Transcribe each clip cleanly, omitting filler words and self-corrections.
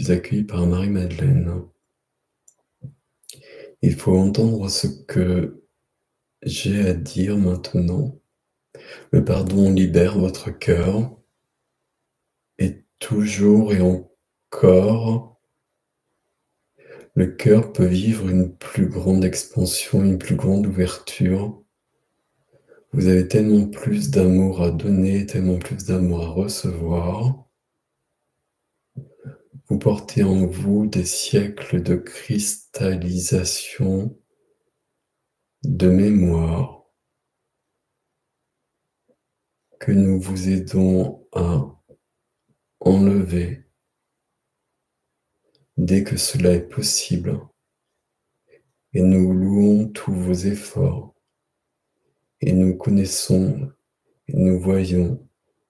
suis accueilli par Marie-Madeleine. Il faut entendre ce que j'ai à dire maintenant. Le pardon libère votre cœur et toujours et encore, le cœur peut vivre une plus grande expansion, une plus grande ouverture. Vous avez tellement plus d'amour à donner, tellement plus d'amour à recevoir. Vous portez en vous des siècles de cristallisation, de mémoire, que nous vous aidons à enlever dès que cela est possible. Et nous louons tous vos efforts. Et nous connaissons, et nous voyons,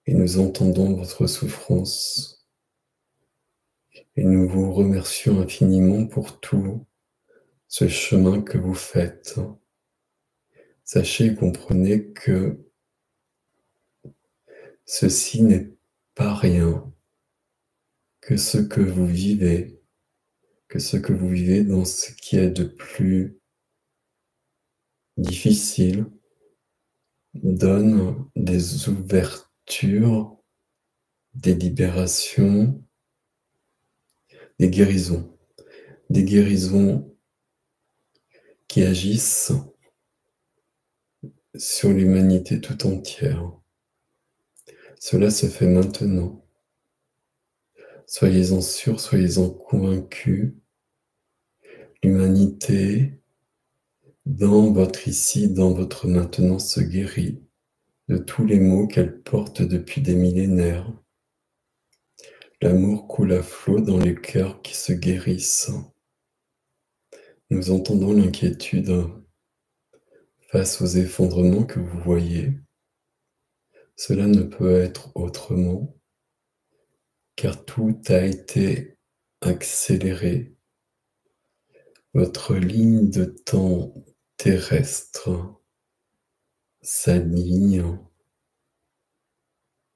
et nous entendons votre souffrance. Et nous vous remercions infiniment pour tout ce chemin que vous faites. Sachez et comprenez que ceci n'est pas rien, que ce que vous vivez, dans ce qui est de plus difficile, donne des ouvertures, des libérations, des guérisons qui agissent sur l'humanité tout entière. Cela se fait maintenant. Soyez-en sûrs, soyez-en convaincus. L'humanité, dans votre ici, dans votre maintenant, se guérit de tous les maux qu'elle porte depuis des millénaires. L'amour coule à flot dans les cœurs qui se guérissent. Nous entendons l'inquiétude face aux effondrements que vous voyez. Cela ne peut être autrement, car tout a été accéléré. Votre ligne de temps terrestre s'aligne,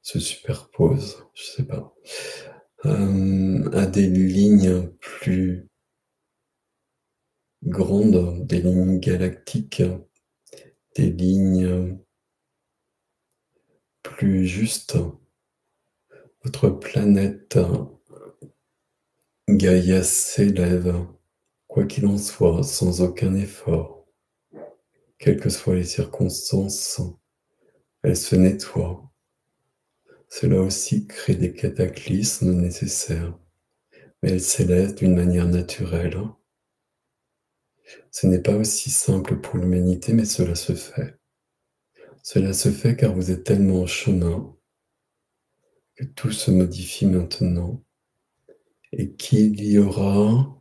se superpose, je sais pas, à des lignes plus grandes, des lignes galactiques, des lignes plus justes. Votre planète Gaïa s'élève, quoi qu'il en soit, sans aucun effort. Quelles que soient les circonstances, elle se nettoie. Cela aussi crée des cataclysmes nécessaires, mais elle s'élève d'une manière naturelle. Ce n'est pas aussi simple pour l'humanité, mais cela se fait. Cela se fait car vous êtes tellement en chemin que tout se modifie maintenant et qu'il y aura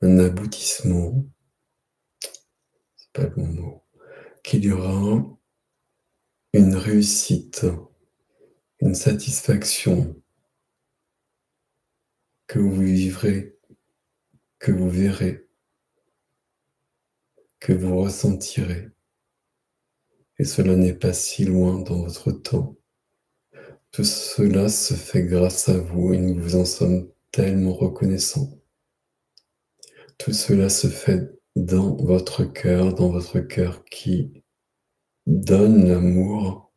un aboutissement, c'est pas le bon mot, qu'il y aura une réussite, une satisfaction que vous vivrez, que vous verrez, que vous ressentirez. Et cela n'est pas si loin dans votre temps. Tout cela se fait grâce à vous et nous vous en sommes tellement reconnaissants. Tout cela se fait dans votre cœur qui donne l'amour,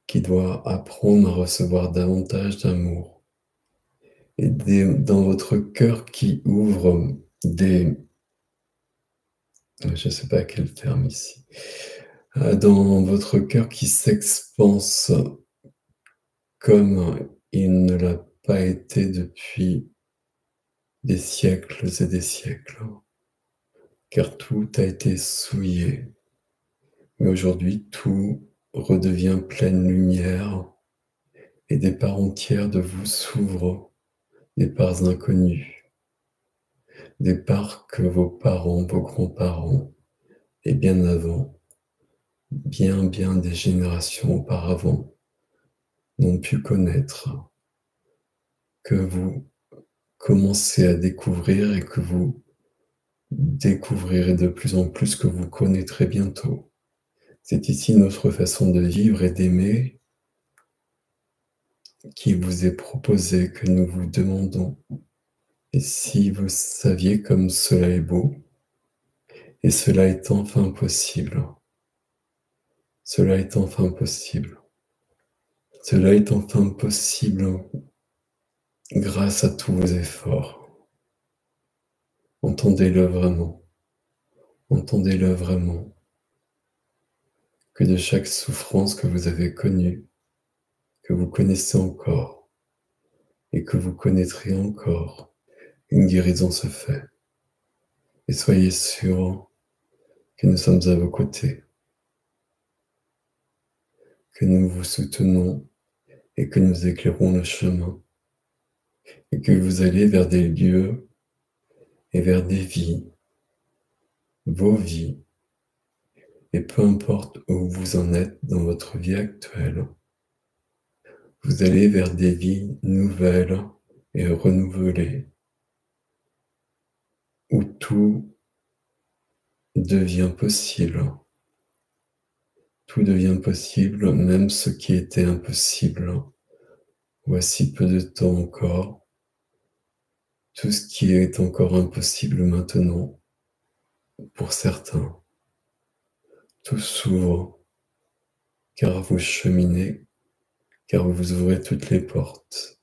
qui doit apprendre à recevoir davantage d'amour. Et dans votre cœur qui ouvre des... Je ne sais pas quel terme ici. Dans votre cœur qui s'expanse comme il ne l'a pas été depuis des siècles et des siècles, car tout a été souillé. Mais aujourd'hui, tout redevient pleine lumière et des parts entières de vous s'ouvrent, des parts inconnues, des parts que vos parents, vos grands-parents, et bien avant, bien des générations auparavant, n'ont pu connaître, que vous commencez à découvrir et que vous découvrirez de plus en plus, que vous connaîtrez bientôt. C'est ici notre façon de vivre et d'aimer qui vous est proposé, que nous vous demandons. Et si vous saviez comme cela est beau, et cela est enfin possible, cela est enfin possible, cela est enfin possible grâce à tous vos efforts. Entendez-le vraiment, entendez-le vraiment, que de chaque souffrance que vous avez connue, que vous connaissez encore, et que vous connaîtrez encore, une guérison se fait. Et soyez sûrs que nous sommes à vos côtés, que nous vous soutenons et que nous éclairons le chemin, et que vous allez vers des lieux et vers des vies, vos vies, et peu importe où vous en êtes dans votre vie actuelle, vous allez vers des vies nouvelles et renouvelées, où tout devient possible. Tout devient possible, même ce qui était impossible. Voici peu de temps encore, tout ce qui est encore impossible maintenant, pour certains. Tout s'ouvre, car vous cheminez, car vous ouvrez toutes les portes.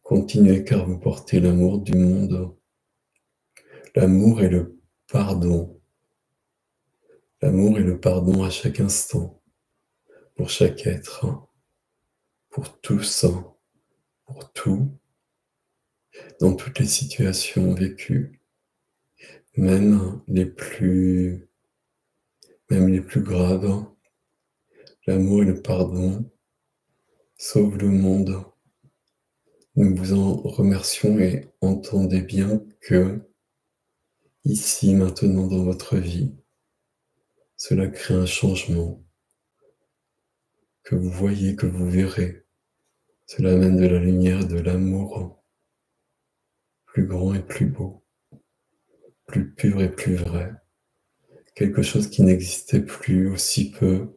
Continuez, car vous portez l'amour du monde. L'amour et le pardon. L'amour et le pardon à chaque instant, pour chaque être, pour tous, pour tout, dans toutes les situations vécues, même les plus graves. L'amour et le pardon sauvent le monde. Nous vous en remercions et entendez bien que, ici, maintenant, dans votre vie, cela crée un changement que vous voyez, que vous verrez. Cela amène de la lumière, de l'amour plus grand et plus beau, plus pur et plus vrai. Quelque chose qui n'existait plus aussi peu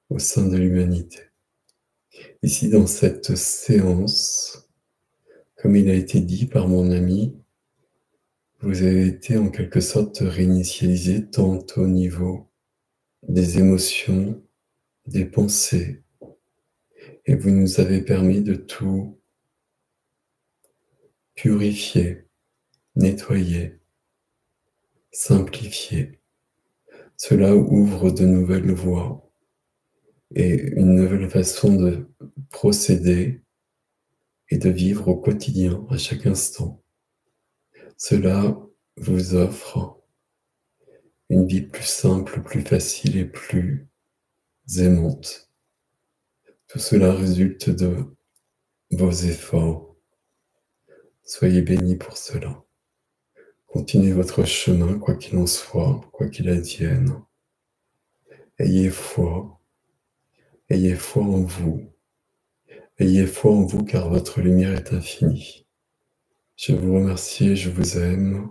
au sein de l'humanité. Ici, dans cette séance, comme il a été dit par mon ami, vous avez été en quelque sorte réinitialisé tant au niveau des émotions, des pensées, et vous nous avez permis de tout purifier, nettoyer, simplifier. Cela ouvre de nouvelles voies et une nouvelle façon de procéder et de vivre au quotidien, à chaque instant. Cela vous offre une vie plus simple, plus facile et plus aimante. Tout cela résulte de vos efforts. Soyez bénis pour cela. Continuez votre chemin, quoi qu'il en soit, quoi qu'il advienne. Ayez foi en vous. Ayez foi en vous, car votre lumière est infinie. Je vous remercie et je vous aime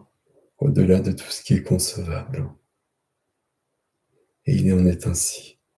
au-delà de tout ce qui est concevable. Et il en est ainsi.